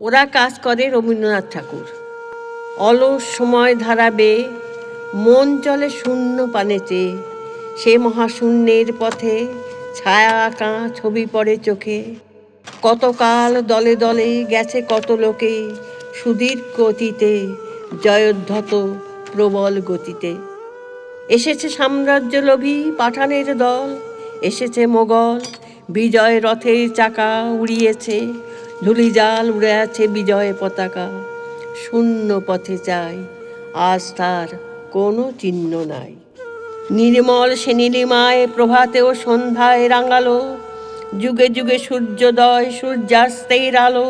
ওরা কাজ করে রবীন্দ্রনাথ ঠাকুর। অলস সময় ধারাবে, মন চলে শূন্য পানে চেয়ে। সে মহাশূন্যের পথে ছায়া আঁকা ছবি পড়ে চোখে। কতকাল দলে দলে গেছে কত লোকে, সুদীর্ঘ অতীতে জয়োদ্ধত প্রবল গতিতে। এসেছে সাম্রাজ্য লোভী পাঠানের দল, এসেছে মোগল বিজয় রথের চাকা উড়িয়েছে, ধূলিজাল উড়ে আছে বিজয় পতাকা। শূন্য পথে চাই, আজ তার কোনো চিহ্ন নাই। নির্মল সে নীলিমায় প্রভাতে ও সন্ধ্যায় রাঙালো, যুগে যুগে সূর্যোদয় সূর্যাস্তের আলো।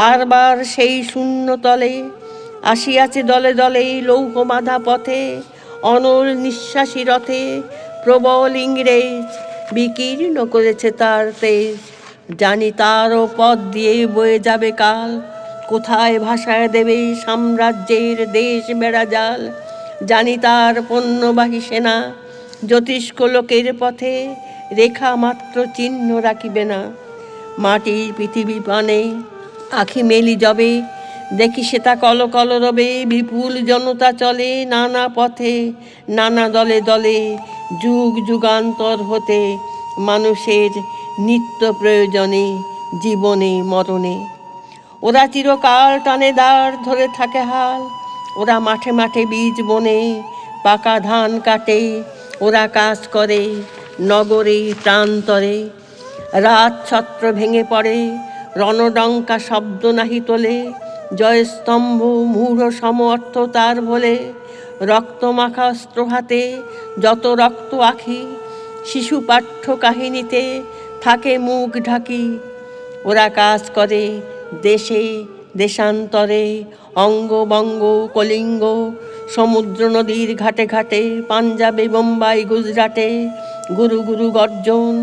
আরবার সেই শূন্য তলে আসিয়াছে দলে দলে লৌহ বাঁধা পথে, অনল নিঃশ্বাসী রথে প্রবল ইংরেজ বিকীর্ণ করেছে তার তেজ। জানি তারও পথ দিয়ে বয়ে যাবে কাল, কোথায় ভাসায় দেবে সাম্রাজ্যের দেশ বেড়া জাল। জানি তার পণ্যবাহী সেনা জ্যোতিষ্ক লোকের পথে রেখা মাত্র চিহ্ন রাখিবে না। মাটির পৃথিবী পানে আখি মেলি যবে, দেখি সেটা কল কল রবে। বিপুল জনতা চলে নানা পথে নানা দলে দলে, যুগ যুগান্তর হতে মানুষের নিত্য প্রয়োজনে জীবনে মরণে। ওরা চিরকাল টানে দাঁড় ধরে থাকে হাল, ওরা মাঠে মাঠে বীজ বনে পাকা ধান কাটে। ওরা কাজ করে নগরে প্রান্তরে, রাত ছত্র ভেঙে পড়ে রণডঙ্কা শব্দ নাহি তোলে। জয়স্তম্ভ মূঢ় সমর্থ তার বলে, রক্তমাখা অস্ত্র হাতে যত রক্ত আখি, শিশু পাঠ্য কাহিনীতে থাকে মুখ ঢাকি। ওরা কাজ করে দেশে দেশান্তরে, অঙ্গবঙ্গ কলিঙ্গ সমুদ্র নদীর ঘাটে ঘাটে, পাঞ্জাবে বোম্বাই গুজরাটে। গুরু গুরু গর্জন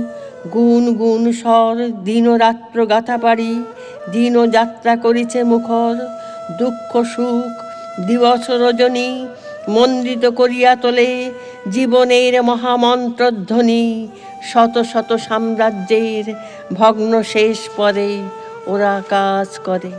গুণ গুণ স্বর দিনরাত্র গাথা পারি, দিন যাত্রা করিছে মুখর। দুঃখ সুখ দিবস রজনী মন্ডিত করিয়া তোলে, জীবনের মহামন্ত্রধ্বনি শত শত সাম্রাজ্যের ভগ্ন শেষ পরে ওরা কাজ করে।